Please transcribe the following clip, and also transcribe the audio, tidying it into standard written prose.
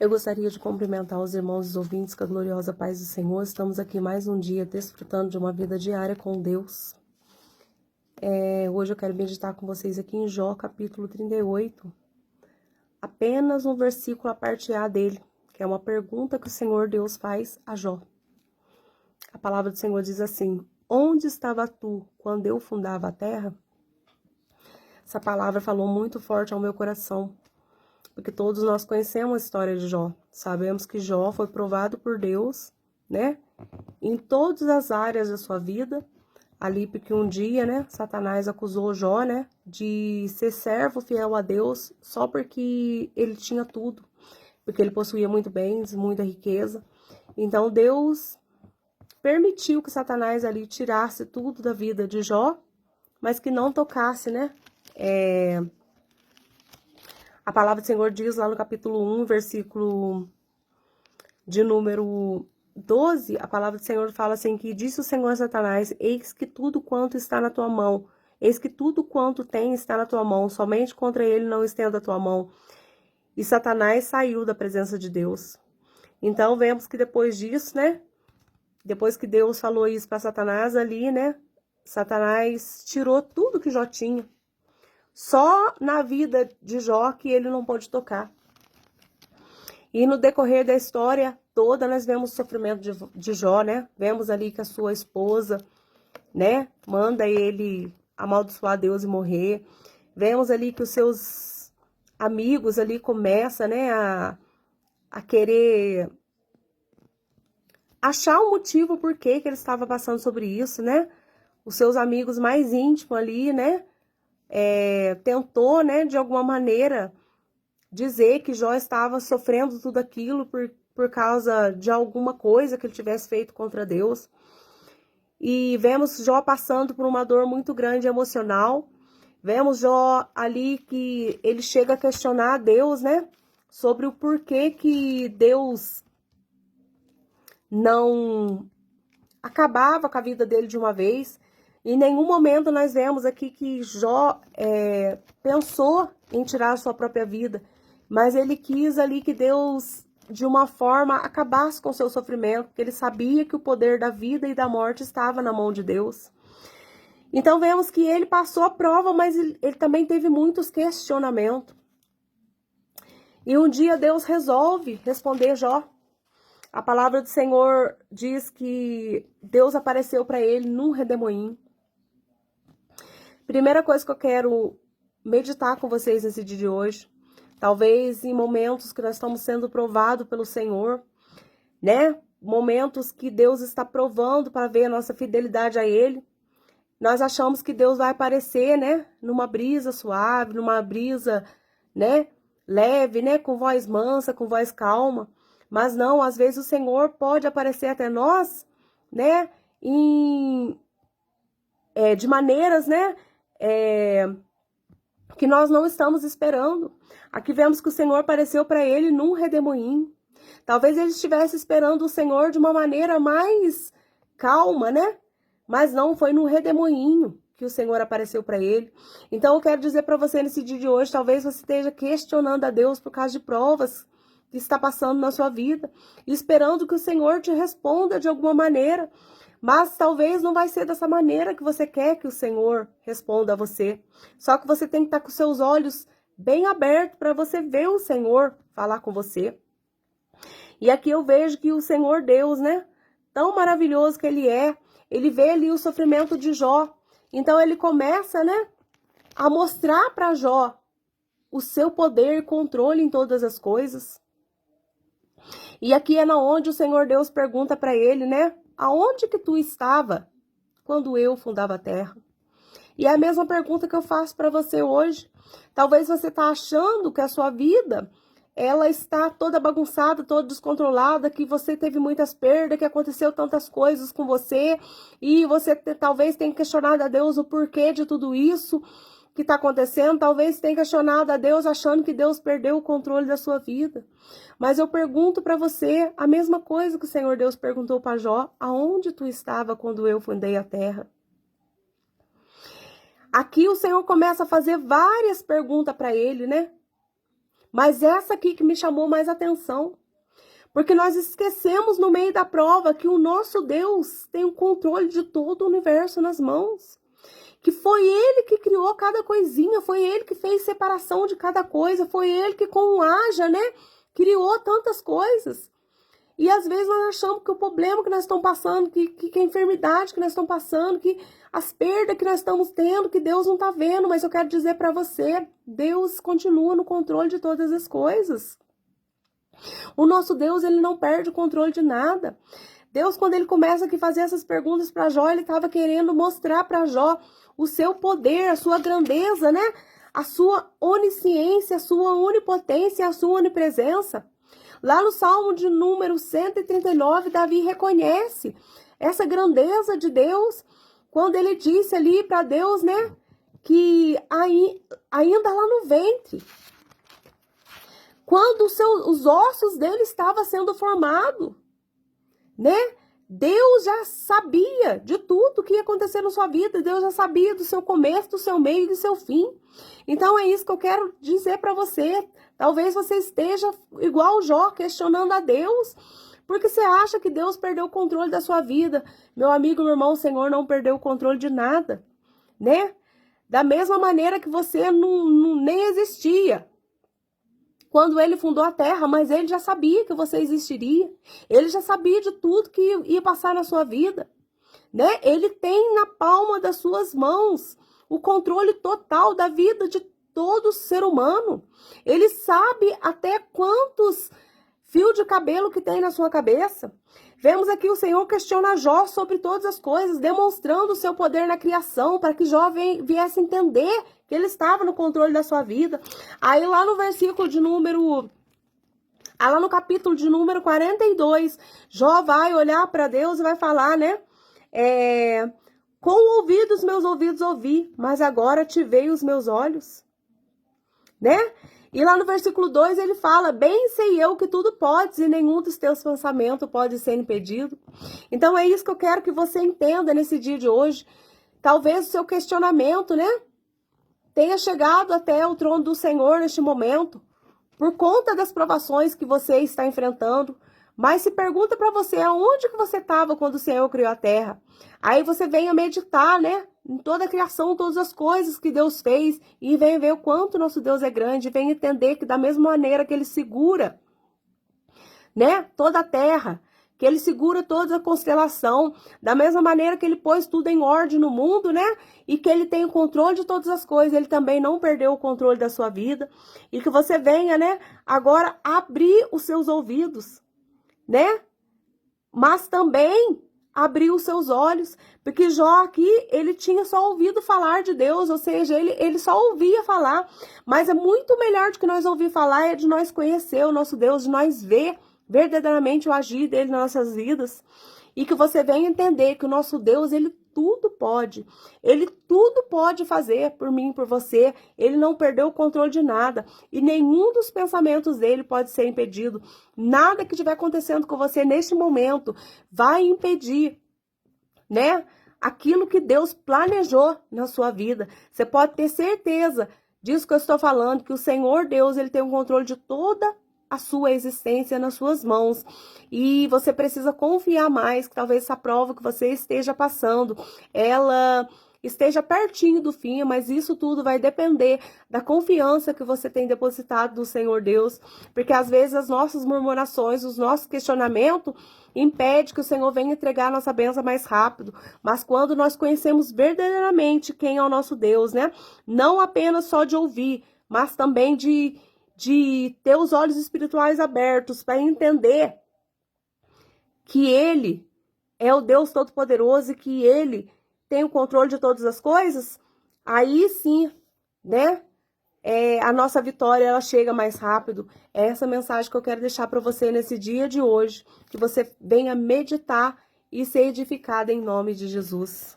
Eu gostaria de cumprimentar os irmãos e os ouvintes com a gloriosa paz do Senhor. Estamos aqui mais um dia desfrutando de uma vida diária com Deus. Hoje eu quero meditar com vocês aqui em Jó, capítulo 38. Apenas um versículo, a parte A dele, que é uma pergunta que o Senhor Deus faz a Jó. A palavra do Senhor diz assim: onde estava tu quando eu fundava a terra? Essa palavra falou muito forte ao meu coração, porque todos nós conhecemos a história de Jó. Sabemos que Jó foi provado por Deus, né? Em todas as áreas da sua vida. Ali, porque um dia, né, Satanás acusou Jó, né, de ser servo fiel a Deus só porque ele tinha tudo. Porque ele possuía muito bens, muita riqueza. Então, Deus permitiu que Satanás ali tirasse tudo da vida de Jó, mas que não tocasse, né, A palavra do Senhor diz lá no capítulo 1, versículo de número 12, a palavra do Senhor fala assim, que disse o Senhor a Satanás: eis que tudo quanto está na tua mão, eis que tudo quanto tem está na tua mão, somente contra ele não estenda a tua mão. E Satanás saiu da presença de Deus. Então, vemos que depois disso, né, depois que Deus falou isso para Satanás ali, né, Satanás tirou tudo que Jó tinha. Só na vida de Jó que ele não pôde tocar. E no decorrer da história toda, nós vemos o sofrimento de Jó, né? Vemos ali que a sua esposa, né, manda ele amaldiçoar Deus e morrer. Vemos ali que os seus amigos ali começam, né, a querer achar um motivo por que ele estava passando sobre isso, né? Os seus amigos mais íntimos ali, né, tentou, né, de alguma maneira dizer que Jó estava sofrendo tudo aquilo por causa de alguma coisa que ele tivesse feito contra Deus. E vemos Jó passando por uma dor muito grande emocional. Vemos Jó ali que ele chega a questionar a Deus, né? Sobre o porquê que Deus não acabava com a vida dele de uma vez. Em nenhum momento nós vemos aqui que Jó pensou em tirar a sua própria vida, mas ele quis ali que Deus, de uma forma, acabasse com o seu sofrimento, porque ele sabia que o poder da vida e da morte estava na mão de Deus. Então vemos que ele passou a prova, mas ele também teve muitos questionamentos. E um dia Deus resolve responder Jó. A palavra do Senhor diz que Deus apareceu para ele num redemoinho. Primeira coisa que eu quero meditar com vocês nesse dia de hoje, talvez em momentos que nós estamos sendo provados pelo Senhor, né? Momentos que Deus está provando para ver a nossa fidelidade a Ele. Nós achamos que Deus vai aparecer, né? Numa brisa suave, numa brisa, né, leve, né? Com voz mansa, com voz calma. Mas não, às vezes o Senhor pode aparecer até nós, né, de maneiras, né, que nós não estamos esperando. Aqui vemos que o Senhor apareceu para ele num redemoinho. Talvez ele estivesse esperando o Senhor de uma maneira mais calma, né? Mas não, foi num redemoinho que o Senhor apareceu para ele. Então eu quero dizer para você nesse dia de hoje, talvez você esteja questionando a Deus por causa de provas que está passando na sua vida, esperando que o Senhor te responda de alguma maneira, mas talvez não vai ser dessa maneira que você quer que o Senhor responda a você. Só que você tem que estar com seus olhos bem abertos para você ver o Senhor falar com você. E aqui eu vejo que o Senhor Deus, né, tão maravilhoso que ele vê ali o sofrimento de Jó. Então ele começa, né, a mostrar para Jó o seu poder e controle em todas as coisas. E aqui é onde o Senhor Deus pergunta para ele, né? Aonde que tu estava quando eu fundava a terra? E é a mesma pergunta que eu faço para você hoje. Talvez você está achando que a sua vida, ela está toda bagunçada, toda descontrolada, que você teve muitas perdas, que aconteceu tantas coisas com você, e você talvez tenha questionado a Deus o porquê de tudo isso que está acontecendo. Talvez tenha questionado a Deus achando que Deus perdeu o controle da sua vida. Mas eu pergunto para você a mesma coisa que o Senhor Deus perguntou para Jó: aonde tu estava quando eu fundei a terra? Aqui o Senhor começa a fazer várias perguntas para ele, né? Mas essa aqui que me chamou mais atenção. Porque nós esquecemos no meio da prova que o nosso Deus tem o controle de todo o universo nas mãos. Que foi Ele que criou cada coisinha, foi Ele que fez separação de cada coisa, foi Ele que com o haja, né, criou tantas coisas. E às vezes nós achamos que o problema que nós estamos passando, que a enfermidade que nós estamos passando, que as perdas que nós estamos tendo, que Deus não está vendo. Mas eu quero dizer para você, Deus continua no controle de todas as coisas. O nosso Deus, ele não perde o controle de nada. Deus, quando ele começa aqui a fazer essas perguntas para Jó, ele estava querendo mostrar para Jó o seu poder, a sua grandeza, né? A sua onisciência, a sua onipotência, a sua onipresença. Lá no Salmo de número 139, Davi reconhece essa grandeza de Deus, quando ele disse ali para Deus, né, que ainda lá no ventre, quando os ossos dele estavam sendo formados, né, Deus já sabia de tudo que ia acontecer na sua vida, Deus já sabia do seu começo, do seu meio e do seu fim. Então é isso que eu quero dizer para você. Talvez você esteja igual o Jó, questionando a Deus, porque você acha que Deus perdeu o controle da sua vida. Meu amigo, meu irmão, o Senhor não perdeu o controle de nada, né? Da mesma maneira que você nem existia quando ele fundou a terra, mas ele já sabia que você existiria. Ele já sabia de tudo que ia passar na sua vida, né? Ele tem na palma das suas mãos o controle total da vida de todo ser humano. Ele sabe até quantos fios de cabelo que tem na sua cabeça. Vemos aqui o Senhor questiona Jó sobre todas as coisas, demonstrando o seu poder na criação, para que Jó viesse entender que ele estava no controle da sua vida. Aí lá no versículo de número... lá no capítulo de número 42, Jó vai olhar para Deus e vai falar, né? Com o ouvido os meus ouvidos ouvi, mas agora te veio os meus olhos, né? E lá no versículo 2 ele fala, bem sei eu que tudo podes e nenhum dos teus pensamentos pode ser impedido. Então é isso que eu quero que você entenda nesse dia de hoje. Talvez o seu questionamento, né, tenha chegado até o trono do Senhor neste momento, por conta das provações que você está enfrentando. Mas se pergunta para você, aonde que você estava quando o Senhor criou a terra? Aí você vem a meditar, né, em toda a criação, todas as coisas que Deus fez, e vem ver o quanto nosso Deus é grande, vem entender que da mesma maneira que Ele segura, né, toda a terra, que Ele segura toda a constelação, da mesma maneira que Ele pôs tudo em ordem no mundo, né, e que Ele tem o controle de todas as coisas, Ele também não perdeu o controle da sua vida, e que você venha, né, agora abrir os seus ouvidos, né, mas também abrir os seus olhos, porque Jó aqui, ele tinha só ouvido falar de Deus, ou seja, ele só ouvia falar, mas é muito melhor do que nós ouvir falar, é de nós conhecer o nosso Deus, de nós ver verdadeiramente o agir dele nas nossas vidas, e que você venha entender que o nosso Deus, ele tudo pode fazer por mim, por você, ele não perdeu o controle de nada, e nenhum dos pensamentos dele pode ser impedido, nada que estiver acontecendo com você neste momento vai impedir, né, aquilo que Deus planejou na sua vida. Você pode ter certeza disso que eu estou falando, que o Senhor Deus, ele tem o controle de toda a sua existência nas suas mãos, e você precisa confiar mais, que talvez essa prova que você esteja passando, ela esteja pertinho do fim, mas isso tudo vai depender da confiança que você tem depositado no Senhor Deus, porque às vezes as nossas murmurações, os nossos questionamentos, impede que o Senhor venha entregar a nossa bênção mais rápido, mas quando nós conhecemos verdadeiramente quem é o nosso Deus, né, não apenas só de ouvir, mas também de ter os olhos espirituais abertos para entender que Ele é o Deus Todo-Poderoso e que Ele tem o controle de todas as coisas, aí sim, né, a nossa vitória, ela chega mais rápido. É essa mensagem que eu quero deixar para você nesse dia de hoje, que você venha meditar e ser edificada em nome de Jesus.